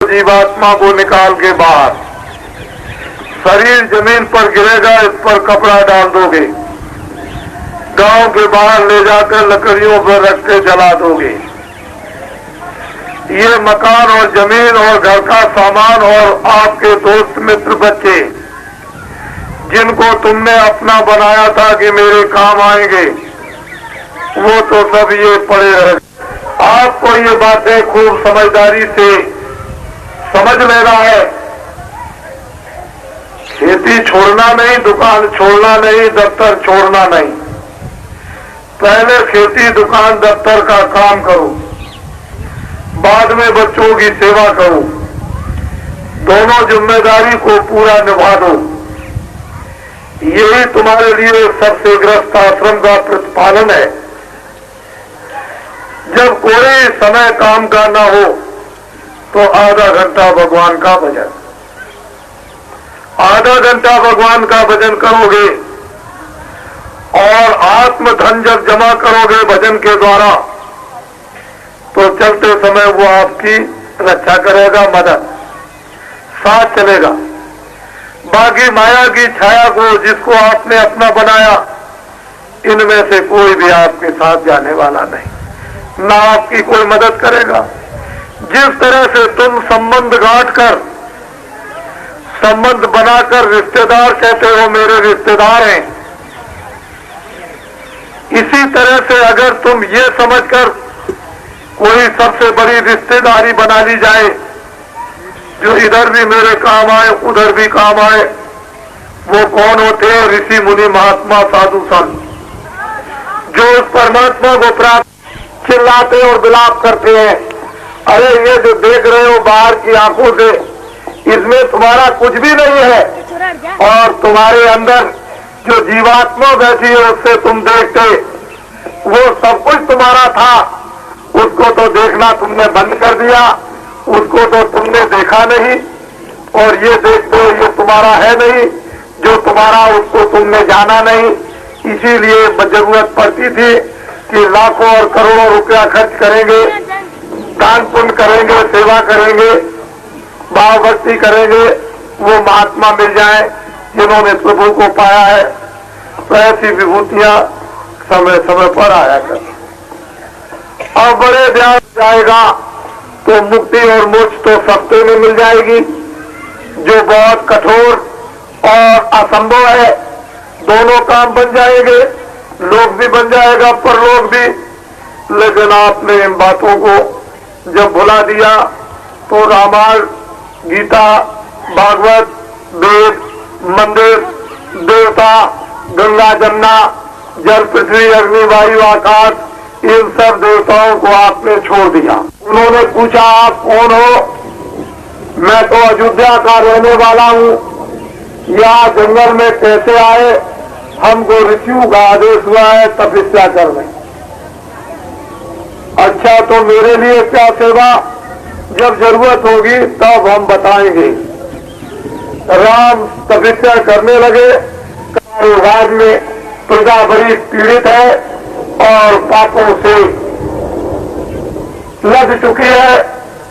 जीवात्मा को निकाल के बाहर, शरीर जमीन पर गिरेगा, इस पर कपड़ा डाल दोगे, गांव के बाहर ले जाकर लकड़ियों पर रख के जला दोगे। ये मकान और जमीन और घर का सामान और आपके दोस्त मित्र बच्चे जिनको तुमने अपना बनाया था कि मेरे काम आएंगे, वो तो सब ये पड़े रहे। आपको ये बातें खूब समझदारी से समझ लेना है। खेती छोड़ना नहीं, दुकान छोड़ना नहीं, दफ्तर छोड़ना नहीं। पहले खेती, दुकान, दफ्तर का काम करो, बाद में बच्चों की सेवा करो। दोनों जिम्मेदारी को पूरा निभा दो। यही तुम्हारे लिए सबसे ग्रस्त आश्रम का प्रतिपालन है। जब कोई समय काम का ना हो तो आधा घंटा भगवान का भजन, आधा घंटा भगवान का भजन करोगे और आत्म धन जब जमा करोगे भजन के द्वारा, तो चलते समय वो आपकी रक्षा करेगा, मदद साथ चलेगा। बाकी माया की छाया को जिसको आपने अपना बनाया, इनमें से कोई भी आपके साथ जाने वाला नहीं, ना आपकी कोई मदद करेगा। जिस तरह से तुम संबंध गांठ कर, संबंध बनाकर रिश्तेदार कहते हो मेरे रिश्तेदार हैं, इसी तरह से अगर तुम ये समझकर कोई सबसे बड़ी रिश्तेदारी बना ली जाए, जो इधर भी मेरे काम आए उधर भी काम आए, वो कौन होते हैं? ऋषि मुनि महात्मा साधु संत, जो उस परमात्मा को प्राप्त चिल्लाते और विलाप करते हैं, अरे ये जो देख रहे हो बाहर की आंखों से, इसमें तुम्हारा कुछ भी नहीं है, और तुम्हारे अंदर जो जीवात्मा बैठी है उससे तुम देखते, वो सब कुछ तुम्हारा था, उसको तो देखना तुमने बंद कर दिया, उसको तो तुमने देखा नहीं, और ये देखते हो ये तुम्हारा है नहीं, जो तुम्हारा उसको तुमने जाना नहीं। इसीलिए जरूरत पड़ती थी कि लाखों और करोड़ों रुपया खर्च करेंगे, दान पुण्य करेंगे, सेवा करेंगे, भाव भक्ति करेंगे, वो महात्मा मिल जाए जिन्होंने प्रभु को पाया है। तो ऐसी विभूतियां समय समय पर आया कर। अब बड़े ध्यान जाएगा तो मुक्ति और मोक्ष तो सस्ते में मिल जाएगी, जो बहुत कठोर और असंभव है। दोनों काम बन जाएंगे, लोक भी बन जाएगा, परलोक भी। लेकिन आपने इन बातों को जब भुला दिया तो रामायण, गीता, भागवत, वेद, मंदिर, देवता, गंगा, जमुना, जल, पृथ्वी, अग्नि, वायु, आकाश, इन सब देवताओं को आपने छोड़ दिया। उन्होंने पूछा आप कौन हो? मैं तो अयोध्या का रहने वाला हूँ, यहाँ जंगल में कैसे आए? हमको ऋषियों का आदेश हुआ है तपस्या करने। अच्छा तो मेरे लिए क्या सेवा? जब जरूरत होगी तब हम बताएंगे। राम तपस्या करने लगे। राज्य में प्रजा बड़ी पीड़ित है और पापों से लग चुकी है।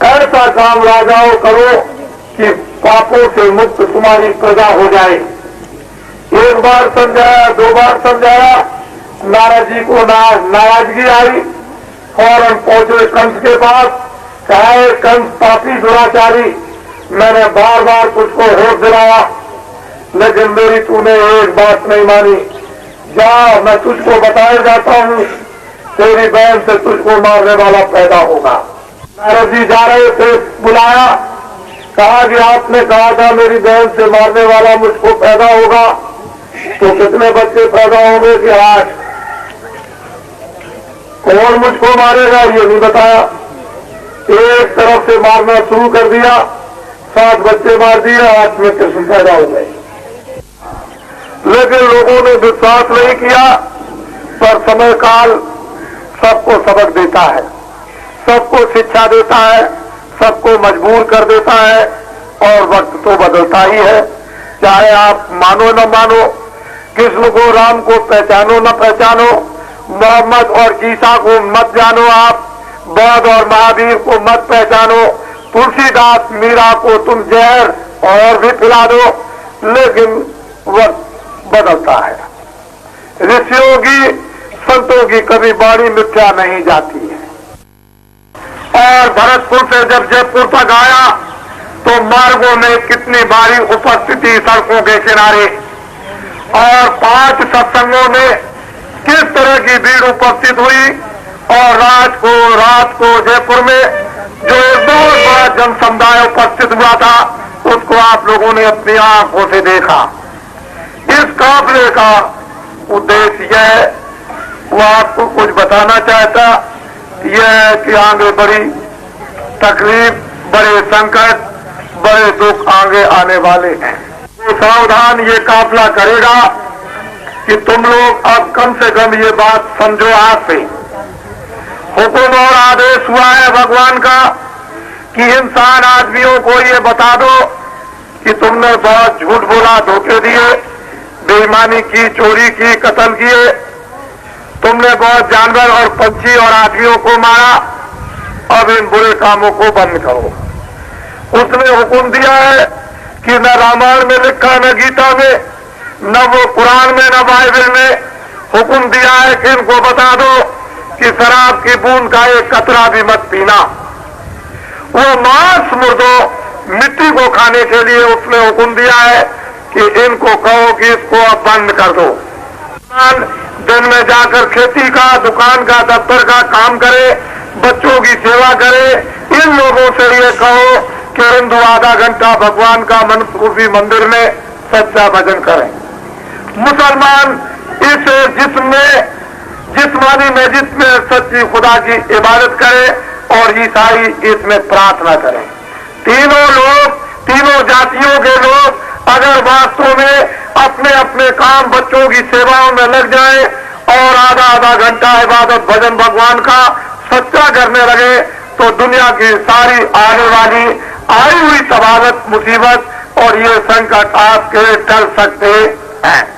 ऐसा काम राजाओं करो कि पापों से मुक्त तुम्हारी प्रजा हो जाए। एक बार समझाया, दो बार समझाया, नारद जी को नाराजगी आई। फौरन पहुंचे कंस के पास, कहा कंस पापी दुराचारी, मैंने बार बार तुझको होश दिलाया, लेकिन मेरी तूने एक बात नहीं मानी। जा, मैं तुझको बताया जाता हूँ, तेरी बहन से तुझको मारने वाला पैदा होगा। नारद जी जा रहे थे, बुलाया, कहा कि आपने कहा था मेरी बहन से मारने वाला मुझको पैदा होगा, तो कितने बच्चे पैदा होंगे? कि 8। कौन मुझको मारेगा ये नहीं बताया। एक तरफ से मारना शुरू कर दिया, 7 बच्चे मार दिए, 8 में कृष्ण पैदा हो गए। लेकिन लोगों ने विश्वास नहीं किया। पर समय काल सबको सबक देता है, सबको शिक्षा देता है, सबको मजबूर कर देता है, और वक्त तो बदलता ही है। चाहे आप मानो न मानो, कृष्ण को, राम को पहचानो न पहचानो, मोहम्मद और गीता को मत जानो, आप बौद्ध और महावीर को मत पहचानो, तुलसीदास मीरा को तुम जहर और भी पिला दो, लेकिन वक्त बदलता है। ऋषियों की, संतों की कभी बाणी मिथ्या नहीं जाती है। और भरतपुर से जब जयपुर तक आया तो मार्गों में कितनी भारी उपस्थिति सड़कों के किनारे, और 5 सत्संगों में किस तरह की भीड़ उपस्थित हुई। और रात को जयपुर में जो एक बहुत बड़ा जन समुदाय उपस्थित हुआ था, उसको आप लोगों ने अपनी आंखों से देखा। इस काफिले का उद्देश्य यह, वो आपको कुछ बताना चाहता, यह है कि आगे बड़ी तकलीफ, बड़े संकट, बड़े दुख आगे आने वाले हैं। तो सावधान ये काफिला करेगा कि तुम लोग अब कम से कम ये बात समझो। आज से हुक्म और आदेश हुआ है भगवान का कि इंसान आदमियों को ये बता दो कि तुमने बहुत झूठ बोला, धोखे दिए, बेईमानी की, चोरी की, कत्ल किए, तुमने बहुत जानवर और पंछी और आदमियों को मारा, अब इन बुरे कामों को बंद करो। उसने हुक्म दिया है कि न रामायण में लिखा, न गीता में, न वो कुरान में, न बाइबल में हुक्म दिया है कि इनको बता दो कि शराब की बूंद का एक कतरा भी मत पीना। वो मांस मुर्दों मिट्टी को खाने के लिए उसने हुक्म दिया है कि इनको कहो कि इसको अब बंद कर दो। दिन में जाकर खेती का, दुकान का, दफ्तर का काम करे, बच्चों की सेवा करे। इन लोगों से ये कहो कि हिंदू आधा घंटा भगवान का मनसूबी मंदिर में सच्चा भजन करें। मुसलमान इस जिस्मानी मस्जिद में सच्ची खुदा की इबादत करे, और ईसाई इसमें प्रार्थना करें। तीनों जातियों के लोग अगर वास्तव में अपने अपने काम, बच्चों की सेवाओं में लग जाएं और आधा घंटा इबादत भजन भगवान का सच्चा करने लगे, तो दुनिया की सारी आने वाली आई हुई तबादत, मुसीबत और ये संकट आपके टल सकते हैं।